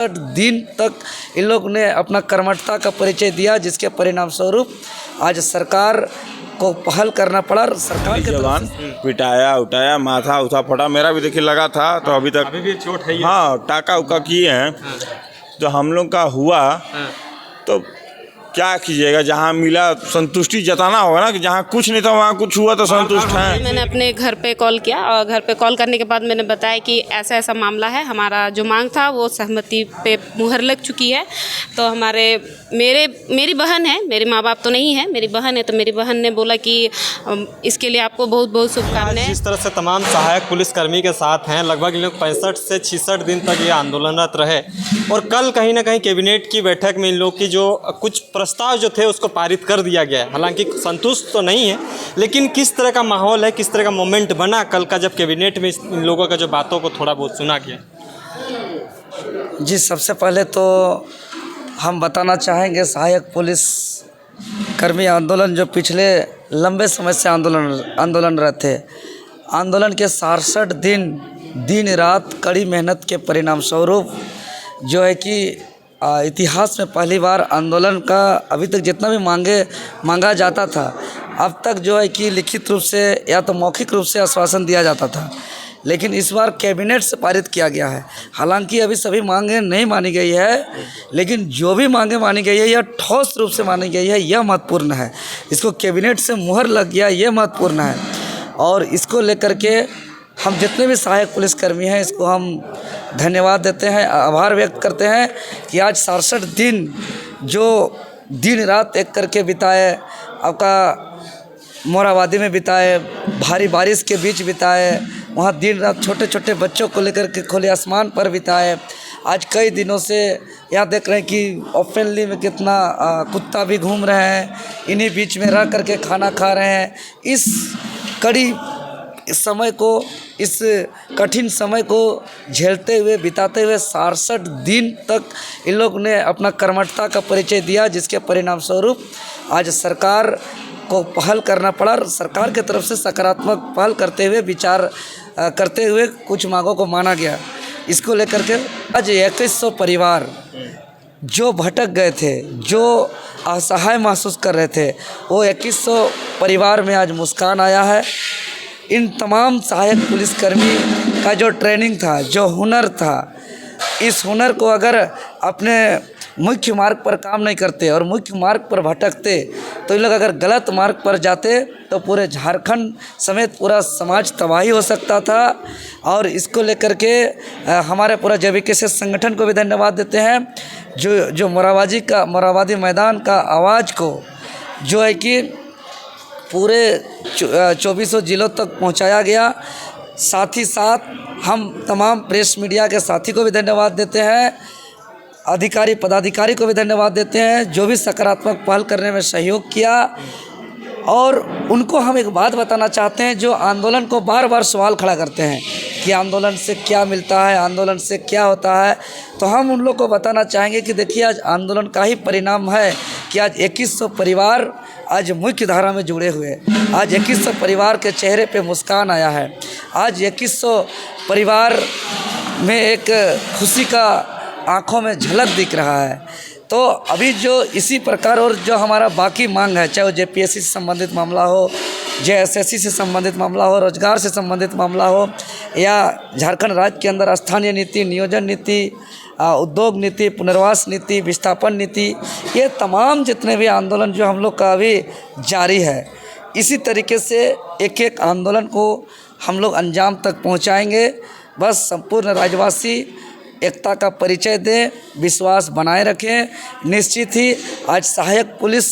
दिन तक इन लोग ने अपना कर्मठता का परिचय दिया, जिसके परिणाम स्वरूप आज सरकार को पहल करना पड़ा। सरकार के जवान पिटाया उठाया, माथा उठा फटा, मेरा भी देखिए लगा था तो अभी तक अभी भी चोट है। हाँ, टाका उका किए हैं। तो हम लोग का हुआ तो क्या कीजिएगा, जहाँ मिला संतुष्टि जताना होगा ना, कि जहाँ कुछ नहीं था वहाँ कुछ हुआ तो संतुष्ट हैं। मैंने अपने घर पे कॉल किया और घर पे कॉल करने के बाद मैंने बताया कि ऐसा ऐसा मामला है, हमारा जो मांग था वो सहमति पे मुहर लग चुकी है। तो मेरी बहन है, मेरे माँ बाप तो नहीं है, मेरी बहन है, तो मेरी बहन ने बोला कि इसके लिए आपको बहुत बहुत शुभकामनाएं। जिस तरह से तमाम सहायक पुलिसकर्मी के साथ हैं, लगभग इन लोग 65 से 66 दिन तक ये आंदोलनरत रहे और कल कहीं ना कहीं कैबिनेट की बैठक में इन लोग की जो कुछ प्रस्ताव जो थे उसको पारित कर दिया गया है। हालांकि संतुष्ट तो नहीं है, लेकिन किस तरह का माहौल है, किस तरह का मोमेंट बना कल का, जब कैबिनेट में इन लोगों का जो बातों को थोड़ा बहुत सुना गया। जी, सबसे पहले तो हम बताना चाहेंगे, सहायक पुलिस कर्मी आंदोलन जो पिछले लंबे समय से आंदोलनरत थे, आंदोलन के 67 दिन रात कड़ी मेहनत के परिणाम स्वरूप जो है कि इतिहास में पहली बार आंदोलन का अभी तक जितना भी मांगा जाता था, अब तक जो है कि लिखित रूप से या तो मौखिक रूप से आश्वासन दिया जाता था, लेकिन इस बार कैबिनेट से पारित किया गया है। हालांकि अभी सभी मांगें नहीं मानी गई है, लेकिन जो भी मांगें मानी गई है यह ठोस रूप से मानी गई है, यह महत्वपूर्ण है। इसको कैबिनेट से मुहर लग गया, यह महत्वपूर्ण है। और इसको लेकर के हम जितने भी सहायक पुलिसकर्मी हैं, इसको हम धन्यवाद देते हैं, आभार व्यक्त करते हैं कि आज 67 दिन जो दिन रात एक करके बिताए, आपका मोराबादी में बिताए, भारी बारिश के बीच बिताए, वहाँ दिन रात छोटे छोटे बच्चों को लेकर के खुले आसमान पर बिताए। आज कई दिनों से यहाँ देख रहे हैं कि ओपनली में कितना कुत्ता भी घूम रहे हैं, इन्हीं बीच में रह करके खाना खा रहे हैं। इस कड़ी समय को, इस कठिन समय को झेलते हुए, बिताते हुए 67 दिन तक इन लोग ने अपना कर्मठता का परिचय दिया, जिसके परिणाम स्वरूप आज सरकार को पहल करना पड़ा। सरकार की तरफ से सकारात्मक पहल करते हुए, विचार करते हुए कुछ मांगों को माना गया। इसको लेकर के आज 2100 परिवार जो भटक गए थे, जो असहाय महसूस कर रहे थे, वो 2100 परिवार में आज मुस्कान आया है। इन तमाम सहायक पुलिसकर्मी का जो ट्रेनिंग था, जो हुनर था, इस हुनर को अगर अपने मुख्य मार्ग पर काम नहीं करते और मुख्य मार्ग पर भटकते, तो ये लोग अगर गलत मार्ग पर जाते तो पूरे झारखंड समेत पूरा समाज तबाही हो सकता था। और इसको लेकर के हमारे पूरा JVKC संगठन को भी धन्यवाद देते हैं, जो मोराबादी मैदान का आवाज़ को जो है कि पूरे 2400 जिलों तक पहुंचाया गया। साथ ही साथ हम तमाम प्रेस मीडिया के साथी को भी धन्यवाद देते हैं, अधिकारी पदाधिकारी को भी धन्यवाद देते हैं, जो भी सकारात्मक पहल करने में सहयोग किया। और उनको हम एक बात बताना चाहते हैं, जो आंदोलन को बार बार सवाल खड़ा करते हैं कि आंदोलन से क्या मिलता है, आंदोलन से क्या होता है, तो हम उन लोग को बताना चाहेंगे कि देखिए, आज आंदोलन का ही परिणाम है कि आज 2100 परिवार आज मुख्य धारा में जुड़े हुए, आज 2100 परिवार के चेहरे पे मुस्कान आया है। आज 2100 परिवार में एक खुशी का आँखों में झलक दिख रहा है। तो अभी जो इसी प्रकार और जो हमारा बाकी मांग है, चाहे वो JPSC से संबंधित मामला हो, JSSC से संबंधित मामला हो, रोजगार से संबंधित मामला हो, या झारखंड राज्य के अंदर स्थानीय नीति, नियोजन नीति, उद्योग नीति, पुनर्वास नीति, विस्थापन नीति, ये तमाम जितने भी आंदोलन जो हम लोग का अभी जारी है, इसी तरीके से एक एक आंदोलन को हम लोग अंजाम तक पहुंचाएंगे। बस संपूर्ण राज्यवासी एकता का परिचय दें, विश्वास बनाए रखें। निश्चित ही आज सहायक पुलिस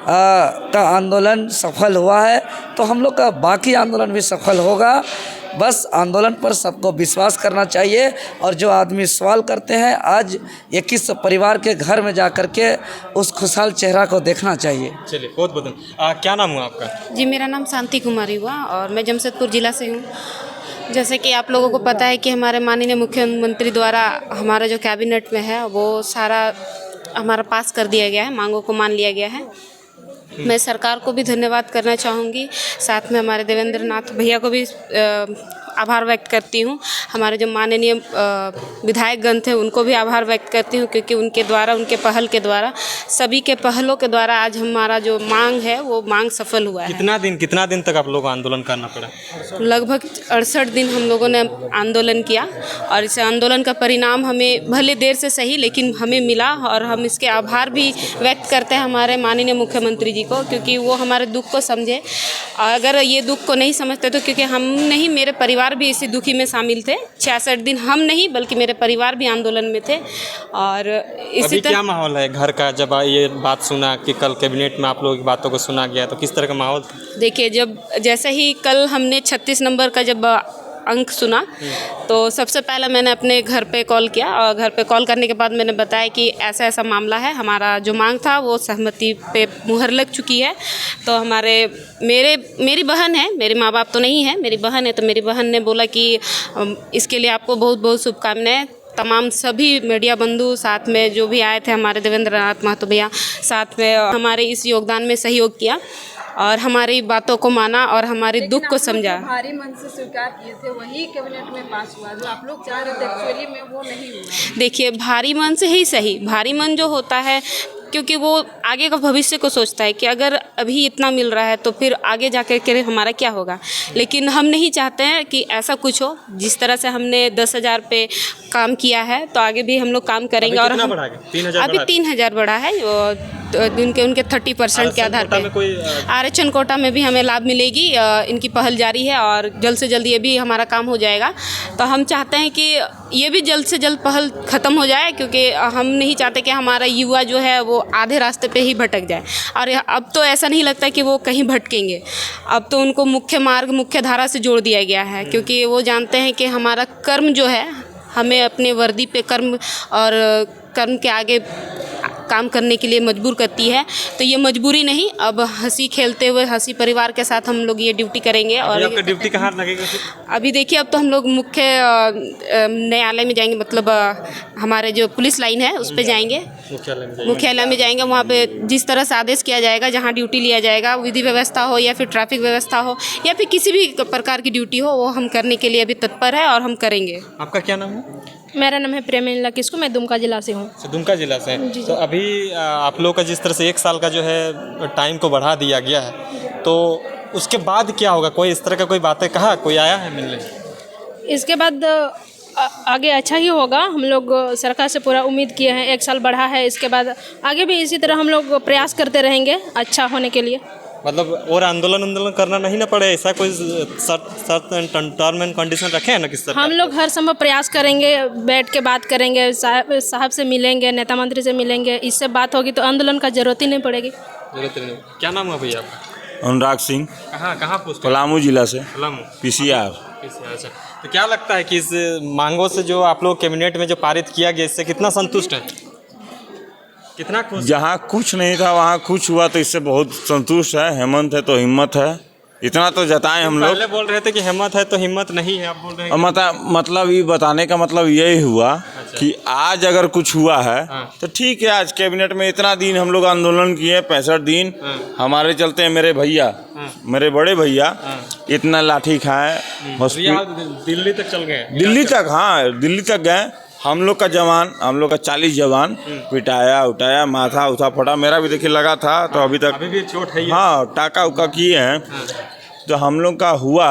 का आंदोलन सफल हुआ है, तो हम लोग का बाकी आंदोलन भी सफल होगा। बस आंदोलन पर सबको विश्वास करना चाहिए। और जो आदमी सवाल करते हैं, आज 2100 परिवार के घर में जा कर के उस खुशहाल चेहरा को देखना चाहिए। चलिए, बहुत बहुत क्या नाम हुआ आपका? जी, मेरा नाम शांति कुमारी हुआ और मैं जमशेदपुर ज़िला से हूँ। जैसे कि आप लोगों को पता है कि हमारे माननीय मुख्यमंत्री द्वारा हमारा जो कैबिनेट में है वो सारा हमारा पास कर दिया गया है, मांगों को मान लिया गया है। मैं सरकार को भी धन्यवाद करना चाहूँगी, साथ में हमारे देवेंद्र नाथ भैया को भी आभार व्यक्त करती हूँ। हमारे जो माननीय विधायकगण थे उनको भी आभार व्यक्त करती हूँ, क्योंकि उनके द्वारा, उनके पहल के द्वारा, सभी के पहलों के द्वारा आज हमारा जो मांग है वो मांग सफल हुआ है। कितना दिन तक आप लोगों को आंदोलन करना पड़ा? लगभग 68 दिन हम लोगों ने आंदोलन किया और इस आंदोलन का परिणाम हमें भले देर से सही लेकिन हमें मिला, और हम इसके आभार भी व्यक्त करते हैं हमारे माननीय मुख्यमंत्री जी को, क्योंकि वो हमारे दुख को समझे। अगर ये दुख को नहीं समझते तो, क्योंकि हम नहीं, मेरे परिवार भी इसी दुखी में शामिल थे। 66 दिन हम नहीं बल्कि मेरे परिवार भी आंदोलन में थे। और इसी क्या माहौल है घर का? जब ये बात सुना कि कल कैबिनेट में आप लोगों की बातों को सुना गया, तो किस तरह का माहौल था? देखिए, जब जैसे ही कल हमने 36 नंबर का जब अंक सुना तो सबसे पहले मैंने अपने घर पे कॉल किया, और घर पे कॉल करने के बाद मैंने बताया कि ऐसा ऐसा मामला है, हमारा जो मांग था वो सहमति पे मुहर लग चुकी है। तो मेरी बहन है, मेरे माँ बाप तो नहीं है, मेरी बहन है, तो मेरी बहन ने बोला कि इसके लिए आपको बहुत बहुत शुभकामनाएं। तमाम सभी मीडिया बंधु साथ में जो भी आए थे, हमारे देवेंद्र नाथ महतो भैया साथ में हमारे इस योगदान में सहयोग किया और हमारी बातों को माना और हमारे दुख को समझा। भारी मन से स्वीकार किए थे वही कैबिनेट में पास हुआ, जो आप लोग चाह रहे थे एक्चुअली में वो नहीं हुआ। देखिए, भारी मन से ही सही, भारी मन जो होता है क्योंकि वो आगे का भविष्य को सोचता है कि अगर अभी इतना मिल रहा है तो फिर आगे जाकर के हमारा क्या होगा। लेकिन हम नहीं चाहते हैं कि ऐसा कुछ हो। जिस तरह से हमने 10,000 पे काम किया है तो आगे भी हम लोग काम करेंगे। और हम अभी 3,000 बढ़ा है, उनके 30% के आधार पर आरक्षण कोटा में भी हमें लाभ मिलेगी। इनकी पहल जारी है और जल्द से जल्द ये भी हमारा काम हो जाएगा। तो हम चाहते हैं कि ये भी जल्द से जल्द पहल ख़त्म हो जाए, क्योंकि हम नहीं चाहते कि हमारा युवा जो है वो आधे रास्ते पे ही भटक जाए। और अब तो ऐसा नहीं लगता कि वो कहीं भटकेंगे, अब तो उनको मुख्य मार्ग, मुख्य धारा से जोड़ दिया गया है, क्योंकि वो जानते हैं कि हमारा कर्म जो है, हमें अपने वर्दी पे कर्म और कर्म के आगे काम करने के लिए मजबूर करती है। तो ये मजबूरी नहीं, अब हंसी खेलते हुए हंसी परिवार के साथ हम लोग ये ड्यूटी करेंगे। और आपका ड्यूटी कहाँ लगेगा? अभी देखिए, अब तो हम लोग मुख्य न्यायालय में जाएंगे, मतलब हमारे जो पुलिस लाइन है उस पर जाएंगे, मुख्यालय में जाएंगे। वहाँ पे जिस तरह से आदेश किया जाएगा, जहाँ ड्यूटी लिया जाएगा, विधि व्यवस्था हो या फिर ट्रैफिक व्यवस्था हो या फिर किसी भी प्रकार की ड्यूटी हो, वो हम करने के लिए अभी तत्पर है और हम करेंगे। आपका क्या नाम है? मेरा नाम है प्रेमिला किस्को, मैं दुमका जिला से हूँ। दुमका जिला से हैं। तो अभी आप लोग का जिस तरह से 1 साल का जो है टाइम को बढ़ा दिया गया है, तो उसके बाद क्या होगा? कोई इस तरह का कोई बातें कहा, कोई आया है मिलने? इसके बाद आगे अच्छा ही होगा। हम लोग सरकार से पूरा उम्मीद किए हैं, 1 साल बढ़ा है, इसके बाद आगे भी इसी तरह हम लोग प्रयास करते रहेंगे अच्छा होने के लिए। मतलब और आंदोलन करना नहीं ना पड़े, ऐसा कोई टर्म एंड कंडीशन रखे हैं ना किस तरह? हम लोग हर संभव प्रयास करेंगे, बैठ के बात करेंगे, साहब से मिलेंगे, नेता मंत्री से मिलेंगे, इससे बात होगी तो आंदोलन का जरूरत ही नहीं पड़ेगी। जरूरत नहीं। क्या नाम है भैया आपका? अनुराग सिंह। कहाँ पोस्ट? पलामू जिला से। पलामू PCR। अच्छा, तो क्या लगता है कि इस मांगों से जो आप लोग कैबिनेट में जो पारित किया गया, इससे कितना संतुष्ट है? कितना खुश? जहाँ कुछ नहीं था वहाँ कुछ हुआ, तो इससे बहुत संतुष्ट है। हेमंत है तो हिम्मत है, इतना तो जताएं हम लोग। पहले बोल रहे थे कि हिम्मत है तो हिम्मत नहीं है, आप बोल रहे हैं मतलब ये बताने का मतलब यही हुआ कि आज अगर कुछ हुआ है तो ठीक है। आज कैबिनेट में इतना दिन हम लोग आंदोलन किए, 65 दिन हमारे चलते हैं। मेरे भैया, मेरे बड़े भैया इतना लाठी खाए, दिल्ली तक चल गए। दिल्ली तक, हाँ दिल्ली तक गए। हम लोग का जवान, हम लोग का 40 जवान पिटाया उठाया, माथा उठा फटा, मेरा भी देखिए लगा था। तो अभी तक भी चोट है। हाँ, टाका उका किए हैं। तो हम लोग का हुआ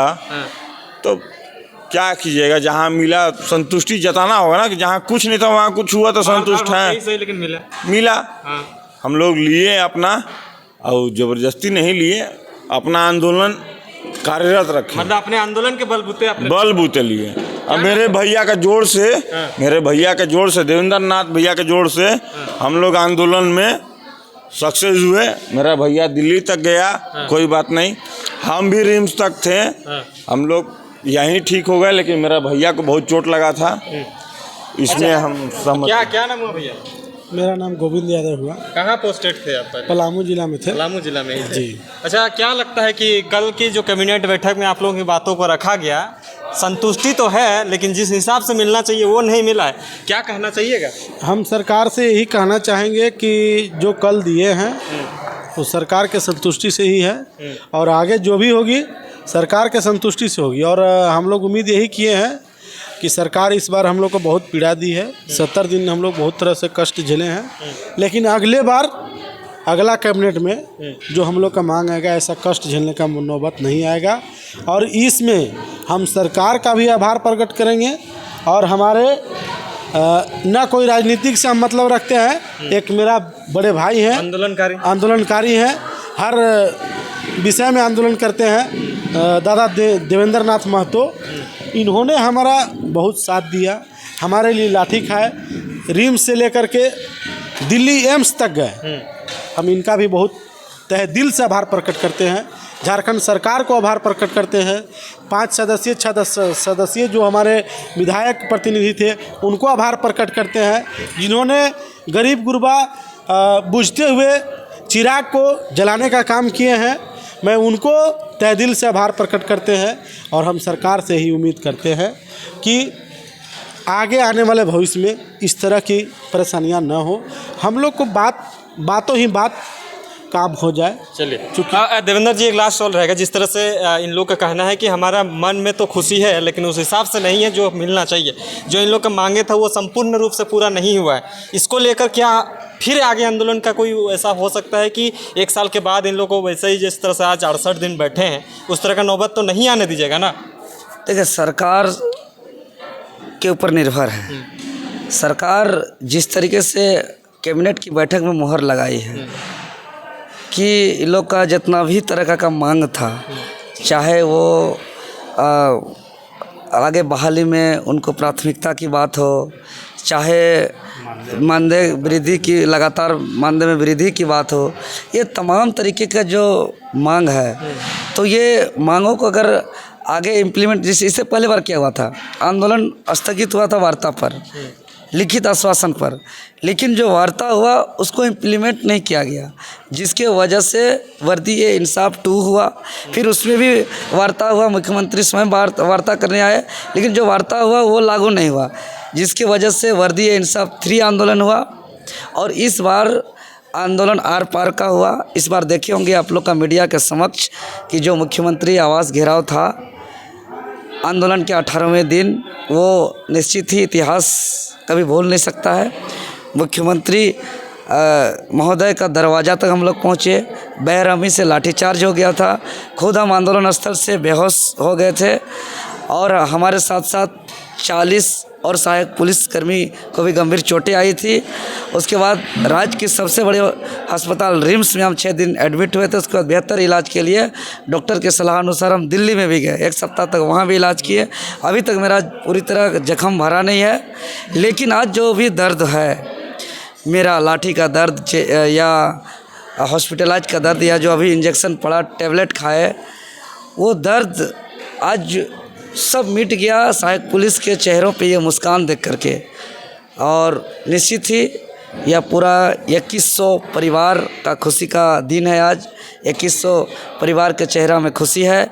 तो क्या कीजिएगा, जहाँ मिला संतुष्टि जताना होगा ना, कि जहाँ कुछ नहीं था वहाँ कुछ हुआ तो संतुष्ट है। लेकिन मिला। हम लोग लिए अपना, और ज़बरदस्ती नहीं लिए, अपना आंदोलन कार्यरत रखे। मतलब अपने आंदोलन के बलबूते लिए। अब मेरे भैया का जोड़ से, मेरे भैया के जोड़ से, देवेंद्र नाथ भैया के जोड़ से हम लोग आंदोलन में सक्सेस हुए। मेरा भैया दिल्ली तक गया, कोई बात नहीं। हम भी रिम्स तक थे, हम लोग यहीं ठीक हो गए, लेकिन मेरा भैया को बहुत चोट लगा था, इसमें हम सहमत। क्या नाम हुआ भैया? मेरा नाम गोविंद यादव हुआ। कहाँ पोस्टेड थे आप? पलामू जिला में थे। पलामू जिला में ही थे। जी। अच्छा, क्या लगता है कि कल की जो कैबिनेट बैठक में आप लोगों की बातों को रखा गया, संतुष्टि तो है लेकिन जिस हिसाब से मिलना चाहिए वो नहीं मिला है, क्या कहना चाहिएगा? हम सरकार से यही कहना चाहेंगे कि जो कल दिए हैं वो सरकार के संतुष्टि से ही है, और आगे जो भी होगी सरकार के संतुष्टि से होगी। और हम लोग उम्मीद यही किए हैं कि सरकार इस बार हम लोग को बहुत पीड़ा दी है। 70 दिन हम लोग बहुत तरह से कष्ट झेले हैं, लेकिन अगले बार अगला कैबिनेट में जो हम लोग का मांग आएगा ऐसा कष्ट झेलने का नौबत नहीं आएगा। और इसमें हम सरकार का भी आभार प्रकट करेंगे। और हमारे ना कोई राजनीतिक से हम मतलब रखते हैं, एक मेरा बड़े भाई हैं, आंदोलनकारी हैं, हर विषय में आंदोलन करते हैं, दादा देवेंद्र नाथ महतो। इन्होंने हमारा बहुत साथ दिया, हमारे लिए लाठी खाए, रिम्स से लेकर के दिल्ली एम्स तक गए। हम इनका भी बहुत तहे दिल से आभार प्रकट करते हैं। झारखंड सरकार को आभार प्रकट करते हैं। 5 सदस्यीय 6 सदस्यीय जो हमारे विधायक प्रतिनिधि थे उनको आभार प्रकट करते हैं, जिन्होंने गरीब गुरबा बुझते हुए चिराग को जलाने का काम किए हैं। मैं उनको तहे दिल से आभार प्रकट करते हैं। और हम सरकार से ही उम्मीद करते हैं कि आगे आने वाले भविष्य में इस तरह की परेशानियां न हो। हम लोग को बातों ही बात काम हो जाए। चलिए, देवेंद्र जी, एक लास्ट सवाल रहेगा। जिस तरह से इन लोग का कहना है कि हमारा मन में तो खुशी है, लेकिन उस हिसाब से नहीं है जो मिलना चाहिए, जो इन लोग का मांगे था वो संपूर्ण रूप से पूरा नहीं हुआ है। इसको लेकर क्या फिर आगे आंदोलन का कोई ऐसा हो सकता है कि 1 साल के बाद इन लोग को वैसे ही जिस तरह से आज 68 दिन बैठे हैं उस तरह का नौबत तो नहीं आने दीजिएगा ना? देखिए, सरकार के ऊपर निर्भर है। सरकार जिस तरीके से कैबिनेट की बैठक में मुहर लगाई है कि इन लोग का जितना भी तरह का मांग था, चाहे वो आगे बहाली में उनको प्राथमिकता की बात हो, चाहे मानदेय वृद्धि की लगातार मानदेय में वृद्धि की बात हो, ये तमाम तरीके का जो मांग है, तो ये मांगों को अगर आगे इम्प्लीमेंट, जैसे इससे पहले बार क्या हुआ था, आंदोलन स्थगित हुआ था वार्ता पर, लिखित आश्वासन पर, लेकिन जो वार्ता हुआ उसको इम्प्लीमेंट नहीं किया गया, जिसके वजह से वर्दी ए इंसाफ 2 हुआ। फिर उसमें भी वार्ता हुआ, मुख्यमंत्री स्वयं वार्ता करने आए, लेकिन जो वार्ता हुआ वो लागू नहीं हुआ, जिसके वजह से वर्दी ए इंसाफ 3 आंदोलन हुआ। और इस बार आंदोलन आर पार का हुआ। इस बार देखे होंगे आप लोग का मीडिया के समक्ष कि जो मुख्यमंत्री आवास घेराव था आंदोलन के 18वें दिन, वो निश्चित ही इतिहास कभी भूल नहीं सकता है। मुख्यमंत्री महोदय का दरवाज़ा तक हम लोग पहुँचे, बेरहमी से लाठीचार्ज हो गया था, खुद हम आंदोलन स्थल से बेहोश हो गए थे। और हमारे साथ साथ 40 और सहायक पुलिसकर्मी को भी गंभीर चोटें आई थी। उसके बाद राज्य के सबसे बड़े अस्पताल रिम्स में हम 6 दिन एडमिट हुए थे। उसके बाद बेहतर इलाज के लिए डॉक्टर के सलाह अनुसार हम दिल्ली में भी गए, 1 सप्ताह तक वहाँ भी इलाज किए। अभी तक मेरा पूरी तरह जख्म भरा नहीं है, लेकिन आज जो भी दर्द है, मेरा लाठी का दर्द या हॉस्पिटलाइज का दर्द या जो अभी इंजेक्शन पड़ा, टैबलेट खाए, वो दर्द आज सब मिट गया सहायक पुलिस के चेहरों पे ये मुस्कान देख करके। और निश्चित ही यह पूरा 2100 परिवार का खुशी का दिन है। आज 2100 परिवार के चेहरा में खुशी है।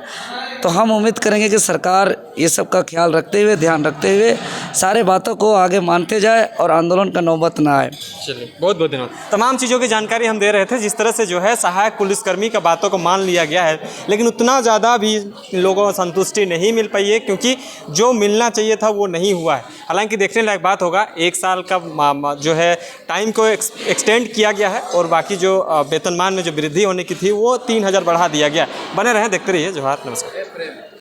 तो हम उम्मीद करेंगे कि सरकार ये सब का ख्याल रखते हुए, ध्यान रखते हुए सारे बातों को आगे मानते जाए और आंदोलन का नौबत ना आए। चलिए, बहुत बहुत धन्यवाद। तमाम चीज़ों की जानकारी हम दे रहे थे, जिस तरह से जो है सहायक पुलिसकर्मी का बातों को मान लिया गया है, लेकिन उतना ज़्यादा भी लोगों को संतुष्टि नहीं मिल पाई है, क्योंकि जो मिलना चाहिए था वो नहीं हुआ है। हालांकि देखने लायक बात होगा, 1 साल का जो है टाइम को एक्सटेंड किया गया है और बाकी जो वेतनमान में जो वृद्धि होने की थी वो 3000 बढ़ा दिया गया। बने रहें, देखते रहिए जोहार, नमस्कार।